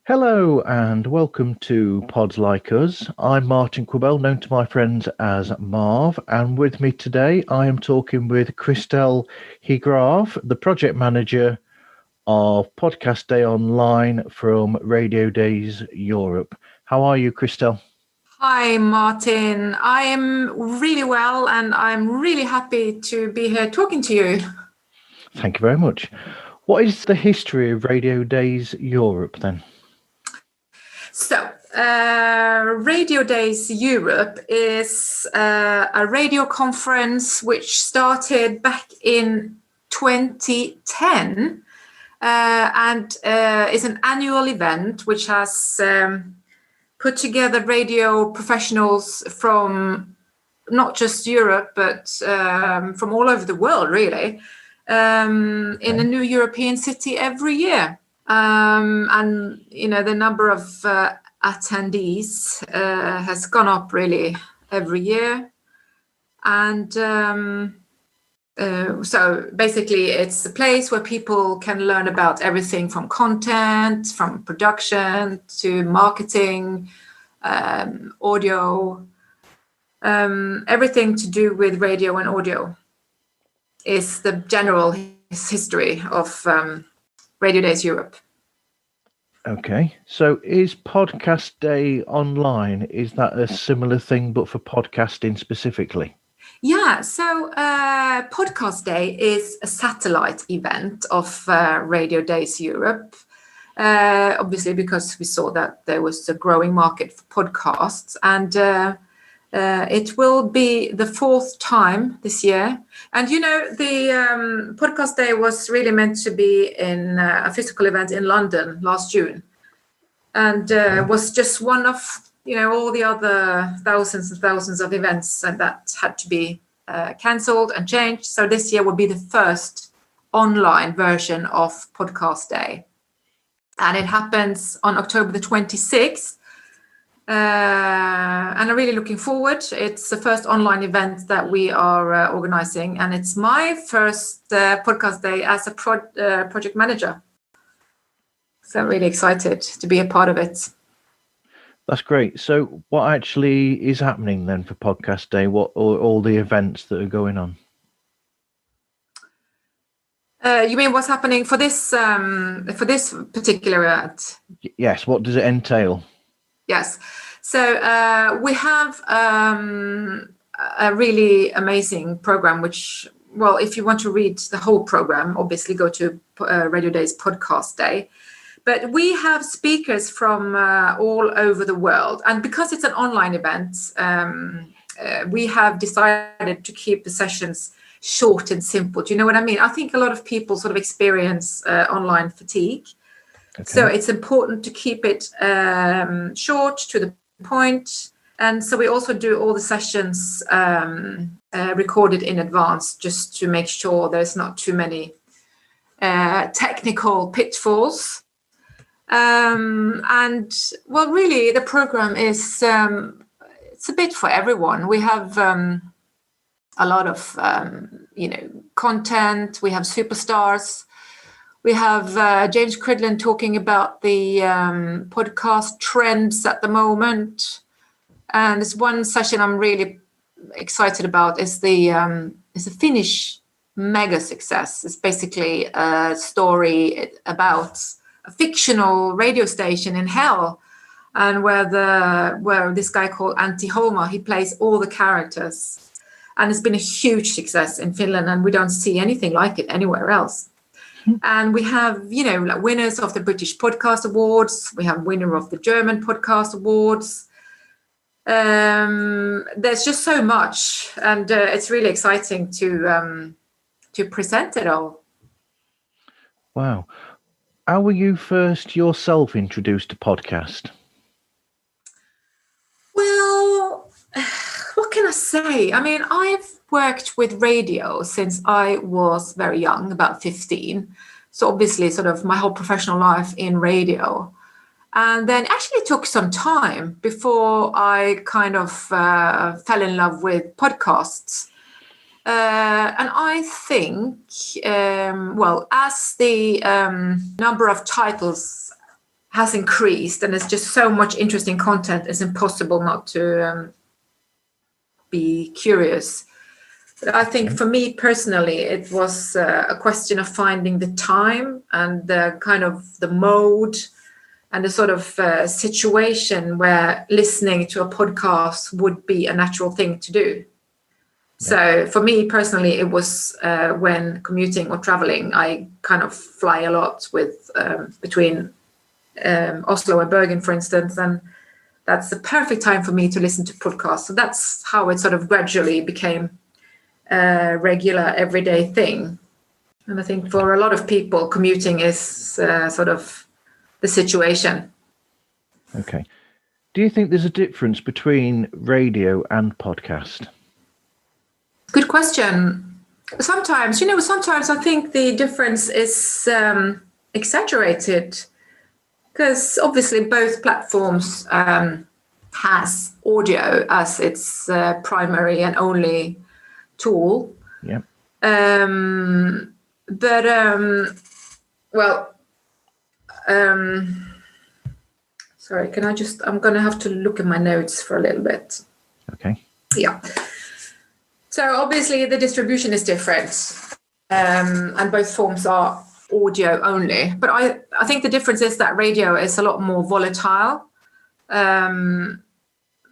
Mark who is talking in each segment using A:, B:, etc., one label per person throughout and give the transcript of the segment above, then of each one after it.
A: Hello and welcome to Pods Like Us. I'm Martin Quibell, known to my friends as Marv, and with me today I am talking with Christel Higraff, the project manager of Podcast Day Online from Radiodays Europe. How are you, Christel?
B: Hi, Martin. I am really well, and I'm really happy to be here talking to you.
A: Thank you very much. What is the history of Radiodays Europe then?
B: So, Radio Days Europe is a radio conference which started back in 2010 and is an annual event which has put together radio professionals from not just Europe, but from all over the world, really, in a new European city every year. And, the number of attendees has gone up really every year. And so basically it's a place where people can learn about everything from content, from production to marketing, audio, everything to do with radio and audio is the general history of Radio Days Europe.
A: Okay, so is Podcast Day Online, is that a similar thing but for podcasting specifically?
B: Yeah, so Podcast Day is a satellite event of Radio Days Europe, obviously because we saw that there was a growing market for podcasts, and it will be the fourth time this year. And, the Podcast Day was really meant to be in a physical event in London last June, and was just one of, all the other thousands and thousands of events that had to be cancelled and changed. So this year will be the first online version of Podcast Day. And it happens on October the 26th. And I'm really looking forward. It's the first online event that we are organizing, and it's my first podcast day as a project manager. So I'm really excited to be a part of it.
A: That's great. So what actually is happening then for Podcast Day? What are all the events that are going on?
B: You mean what's happening for this particular event?
A: Yes. What does it entail?
B: Yes. So we have a really amazing program, which, well, if you want to read the whole program, obviously go to Radio Days Podcast Day. But we have speakers from all over the world. And because it's an online event, we have decided to keep the sessions short and simple. Do you know what I mean? I think a lot of people sort of experience online fatigue. Okay. So it's important to keep it short, to the point. And so we also do all the sessions recorded in advance, just to make sure there's not too many technical pitfalls. And, well, really, the program is it's a bit for everyone. We have a lot of, content. We have superstars. We have James Cridland talking about the podcast trends at the moment. And this one session I'm really excited about is the Finnish mega success. It's basically a story about a fictional radio station in hell, and where this guy called Antti Holma, he plays all the characters. And it's been a huge success in Finland, and we don't see anything like it anywhere else. And we have, like winners of the British Podcast Awards. We have winner of the German Podcast Awards. There's just so much, and it's really exciting to present it all.
A: Wow. How were you first yourself introduced to podcast?
B: Well, what can I say? I mean, I've worked with radio since I was very young, about 15. So obviously sort of my whole professional life in radio. And then actually it took some time before I kind of fell in love with podcasts. And I think, as the number of titles has increased, and there's just so much interesting content. It's impossible not to be curious. But I think for me personally, it was a question of finding the time and the kind of the mode and the sort of situation where listening to a podcast would be a natural thing to do. So for me personally, it was when commuting or traveling. I kind of fly a lot with between Oslo and Bergen, for instance, and that's the perfect time for me to listen to podcasts. So that's how it sort of gradually became a regular everyday thing. And I think for a lot of people, commuting is sort of the situation.
A: Okay. Do you think there's a difference between radio and podcast?
B: Good question. Sometimes I think the difference is exaggerated, because obviously both platforms has audio as its primary and only tool.
A: Yeah.
B: Sorry, I'm going to have to look at my notes for a little bit.
A: Okay.
B: Yeah. So obviously the distribution is different, and both forms are audio only. But I think the difference is that radio is a lot more volatile.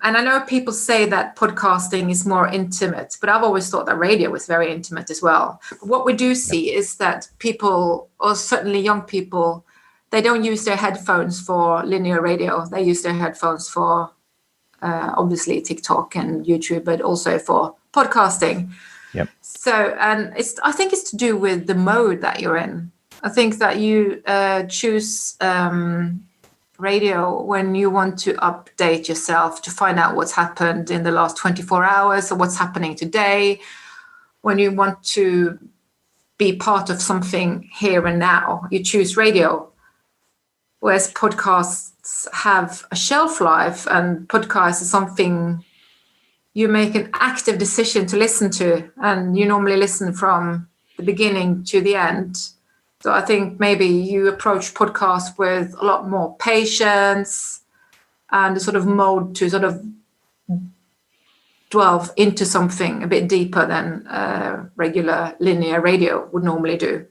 B: And I know people say that podcasting is more intimate, but I've always thought that radio was very intimate as well. But what we do see is that people, or certainly young people, they don't use their headphones for linear radio. They use their headphones for obviously TikTok and YouTube, but also for podcasting.
A: Yep.
B: So, and I think it's to do with the mode that you're in. I think that you choose radio when you want to update yourself to find out what's happened in the last 24 hours or what's happening today, when you want to be part of something here and now, you choose radio. Whereas podcasts have a shelf life, and podcast is something you make an active decision to listen to, and you normally listen from the beginning to the end. So I think maybe you approach podcasts with a lot more patience and a sort of mode to sort of delve into something a bit deeper than regular linear radio would normally do.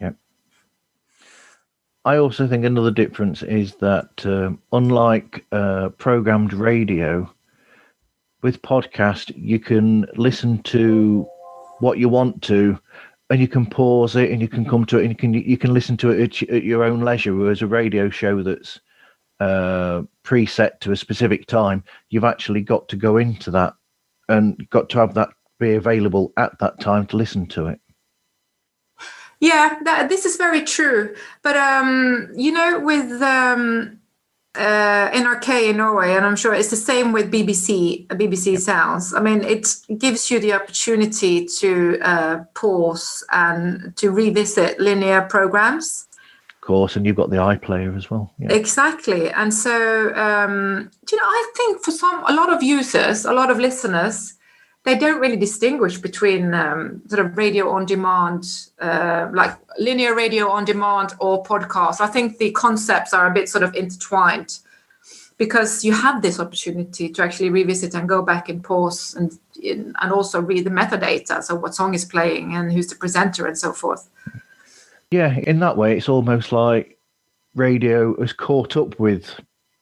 A: Yep. I also think another difference is that unlike programmed radio, with podcast, you can listen to what you want to, and you can pause it and you can come to it and you can listen to it at your own leisure. Whereas a radio show that's preset to a specific time, you've actually got to go into that and got to have that be available at that time to listen to it.
B: Yeah, this is very true. But, with NRK in Norway, and I'm sure it's the same with BBC Sounds. I mean, it gives you the opportunity to pause and to revisit linear programs.
A: Of course, and you've got the iPlayer as well. Yeah.
B: Exactly. And so, I think for a lot of users, a lot of listeners, they don't really distinguish between sort of radio on demand, like linear radio on demand or podcast. I think the concepts are a bit sort of intertwined, because you have this opportunity to actually revisit and go back and pause and also read the metadata. So what song is playing and who's the presenter and so forth.
A: Yeah, in that way, it's almost like radio has caught up with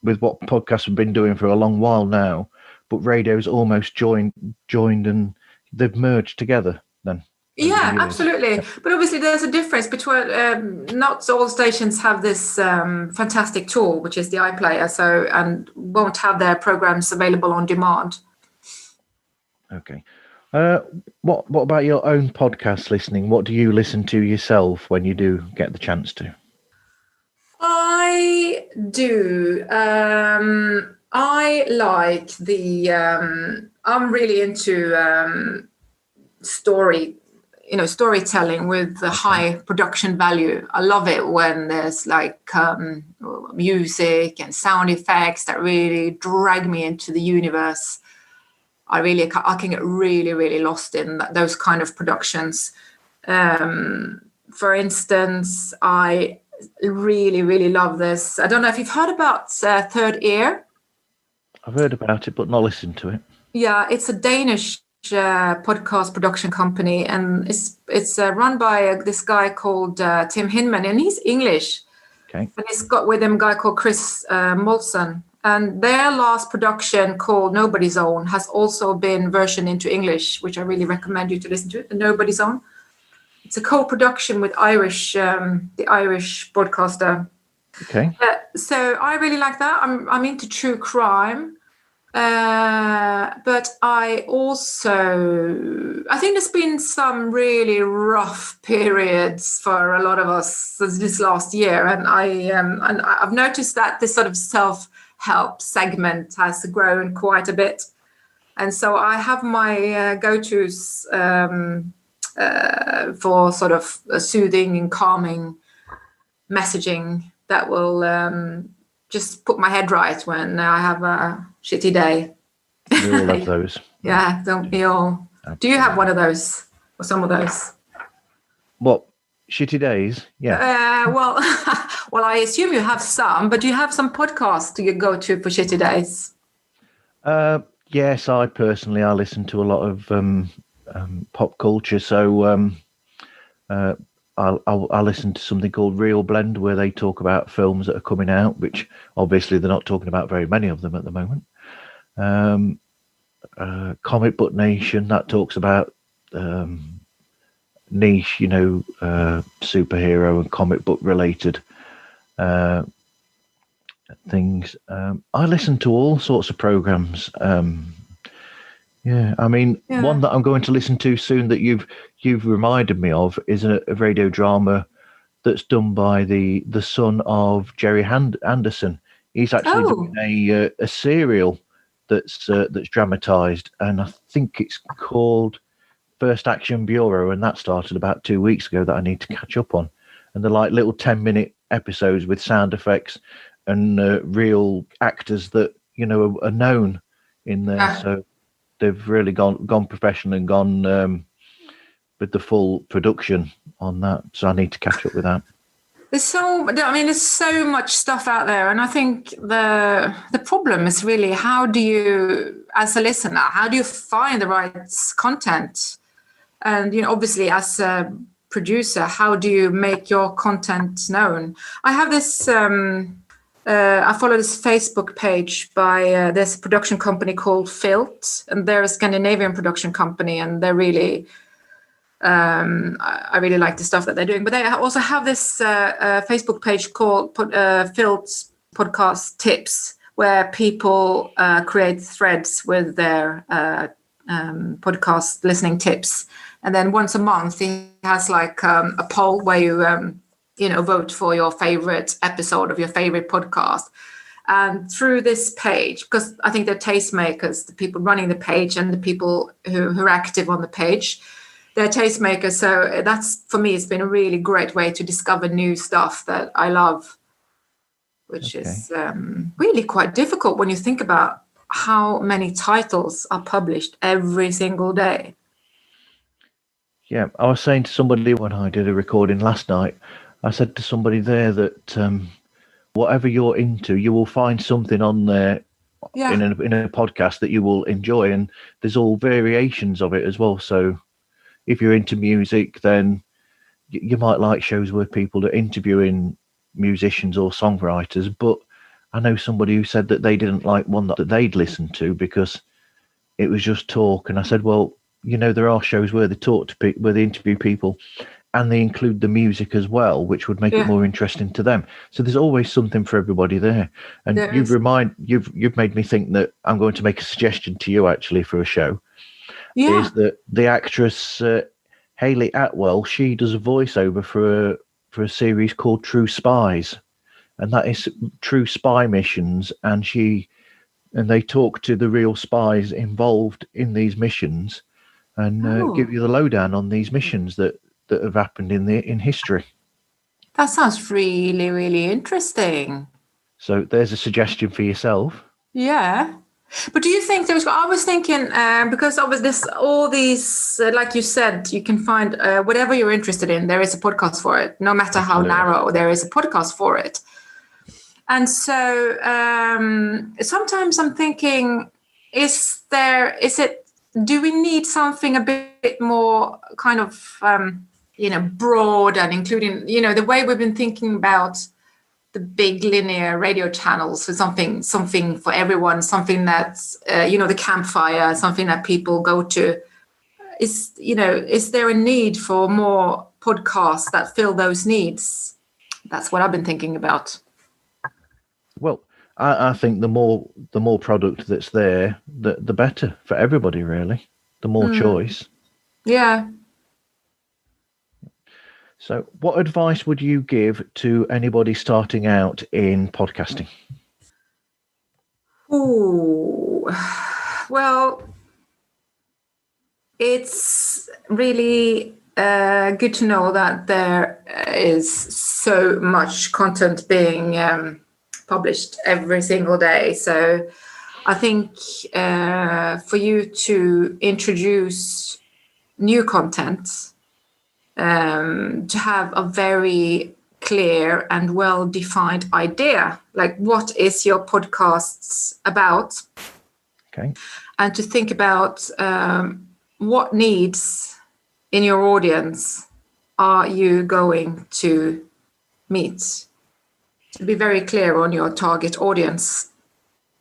A: what podcasts have been doing for a long while now. But radio's almost joined and they've merged together then.
B: Yeah, absolutely. But obviously there's a difference between, not all stations have this fantastic tool, which is the iPlayer, and won't have their programs available on demand.
A: Okay. What about your own podcast listening? What do you listen to yourself when you do get the chance to?
B: I do. I like I'm really into storytelling with the high production value. I love it when there's like music and sound effects that really drag me into the universe. I can get really, really lost in those kind of productions. For instance, I really, really love this. I don't know if you've heard about Third Ear.
A: I've heard about it, but not listened to it.
B: Yeah, it's a Danish podcast production company, and it's run by this guy called Tim Hinman, and he's English.
A: Okay.
B: And he's got with him a guy called Chris Molson. And their last production called Nobody's Own has also been versioned into English, which I really recommend you to listen to. The Nobody's Own. It's a co-production with the Irish broadcaster.
A: Okay.
B: So I really like that. I'm into true crime. But I think there's been some really rough periods for a lot of us this last year, and I've noticed that this sort of self-help segment has grown quite a bit, and so I have my go-tos for sort of soothing and calming messaging that will just put my head right when I have a shitty day.
A: We all have those.
B: Yeah, don't we all? Absolutely. Do you have one of those or some of those?
A: What, shitty days? Yeah.
B: Well, I assume you have some, but do you have some podcasts to go to for shitty days?
A: Yes, I listen to a lot of pop culture, so I'll listen to something called Real Blend, where they talk about films that are coming out, which obviously they're not talking about very many of them at the moment. Comic Book Nation, that talks about niche, superhero and comic book related things. I listen to all sorts of programs. One that I'm going to listen to soon that you've reminded me of is a radio drama that's done by the son of Jerry Anderson. He's actually doing a serial that's dramatized, and I think it's called First Action Bureau, and that started about 2 weeks ago that I need to catch up on. And they're like little 10-minute episodes with sound effects and real actors that are known in there. So they've really gone professional and gone with the full production on that. So I need to catch up with that.
B: There's so much stuff out there, and I think the problem is really, how do you, as a listener, how do you find the right content? And obviously, as a producer, how do you make your content known? I have this. I follow this Facebook page by this production company called Filt, and they're a Scandinavian production company, and they're really. I really like the stuff that they're doing, but they also have this Facebook page called Filt's Podcast Tips, where people create threads with their podcast listening tips, and then once a month he has like a poll where you vote for your favorite episode of your favorite podcast. And through this page, because I think they're tastemakers, the people running the page and the people who are active on the page. They're tastemakers, so that's, for me, it's been a really great way to discover new stuff that I love, which is really quite difficult when you think about how many titles are published every single day.
A: Yeah, I was saying to somebody when I did a recording last night, I said to somebody there that whatever you're into, you will find something on there in a podcast that you will enjoy, and there's all variations of it as well. So if you're into music, then you might like shows where people are interviewing musicians or songwriters. But I know somebody who said that they didn't like one that they'd listened to because it was just talk. And I said, well, there are shows where they talk to people, where they interview people, and they include the music as well, which would make it more interesting to them. So there's always something for everybody there. And you've made me think that I'm going to make a suggestion to you actually for a show. Yeah. Is that the actress Hayley Atwell? She does a voiceover for a series called True Spies, and that is true spy missions. And they talk to the real spies involved in these missions, and give you the lowdown on these missions that have happened in history.
B: That sounds really, really interesting.
A: So there's a suggestion for yourself.
B: Yeah. But do you think I was thinking, because of this, all these, like you said, you can find whatever you're interested in, there is a podcast for it. No matter how narrow, there is a podcast for it. And so sometimes I'm thinking, do we need something a bit more kind of, broad and including, the way we've been thinking about the big linear radio channels, so something for everyone, something that's the campfire, something that people go to. Is there a need for more podcasts that fill those needs? That's what I've been thinking about.
A: Well, I think the more product that's there, the better for everybody, really. The more choice.
B: Yeah.
A: So what advice would you give to anybody starting out in podcasting?
B: Ooh, well, it's really good to know that there is so much content being published every single day. So I think for you to introduce new content, to have a very clear and well-defined idea, like what is your podcasts about?
A: Okay.
B: And to think about what needs in your audience are you going to meet? To be very clear on your target audience.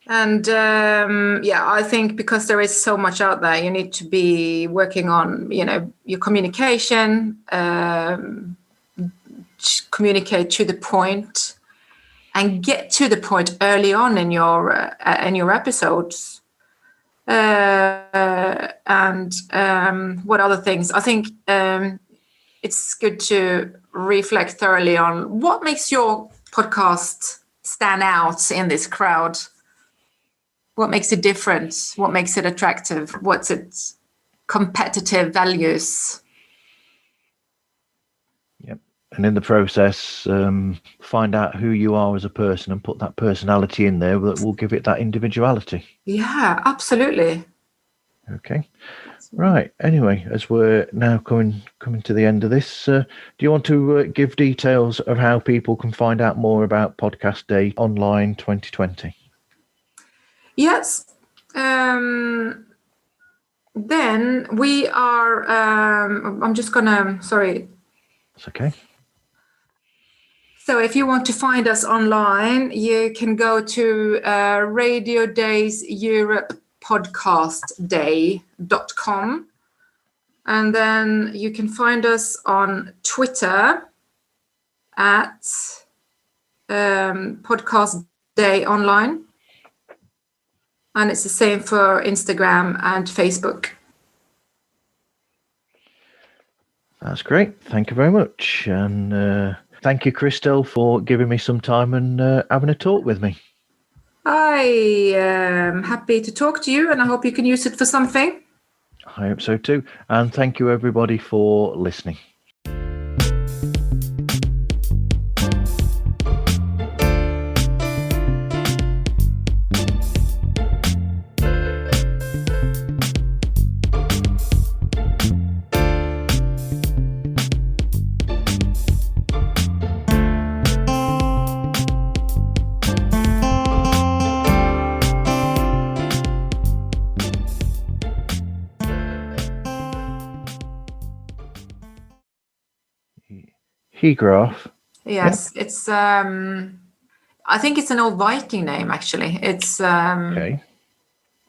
B: And I think because there is so much out there, you need to be working on, your communication, communicate to the point, and get to the point early on in your episodes. And what other things? I think it's good to reflect thoroughly on what makes your podcast stand out in this crowd. What makes it different? What makes it attractive? What's its competitive values?
A: Yep. And in the process, find out who you are as a person and put that personality in there that will give it that individuality.
B: Yeah, absolutely.
A: Okay. Right. Anyway, as we're now coming to the end of this, do you want to give details of how people can find out more about Podcast Day Online 2020?
B: Yes. Then we are, I'm just sorry.
A: It's okay.
B: So if you want to find us online, you can go to Radiodays Europe podcastday.com, and then you can find us on Twitter at Podcast Day Online, and it's the same for Instagram and Facebook.
A: That's great. Thank you very much, and thank you, Christel, for giving me some time and having a talk with me.
B: I am happy to talk to you, and I hope you can use it for something.
A: I hope so too. And thank you, everybody, for listening. Higraff.
B: Yes, yep. It's I think it's an old Viking name, actually. It's
A: okay.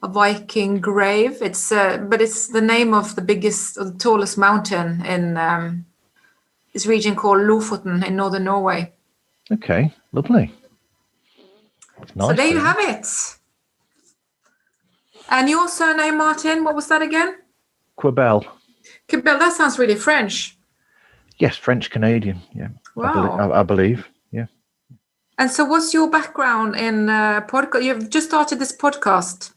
B: A Viking grave. It's but it's the name of the biggest or the tallest mountain in this region called Lofoten in northern Norway.
A: Okay, lovely.
B: Nice, so there you have it. And your surname, Martin, what was that again?
A: Quibel.
B: Quibel, that sounds really French.
A: Yes, French-Canadian, yeah.
B: Wow.
A: I believe, yeah.
B: And so what's your background in podcast? You've just started this podcast.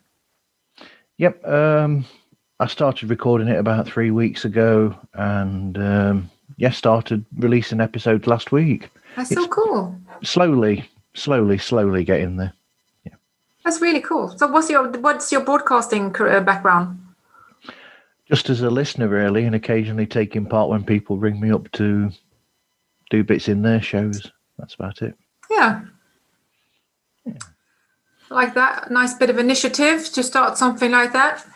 A: Yep. I started recording it about 3 weeks ago, and started releasing episodes last week.
B: That's so cool.
A: Slowly getting there. Yeah.
B: That's really cool. So what's your broadcasting background?
A: Just as a listener, really, and occasionally taking part when people ring me up to do bits in their shows. That's about it.
B: Yeah. Like that. Nice bit of initiative to start something like that.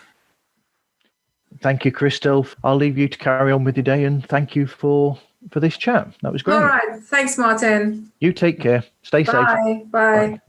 A: Thank you, Christel. I'll leave you to carry on with your day, and thank you for this chat. That was great.
B: All right. Thanks, Martin.
A: You take care. Stay safe.
B: Bye. Bye.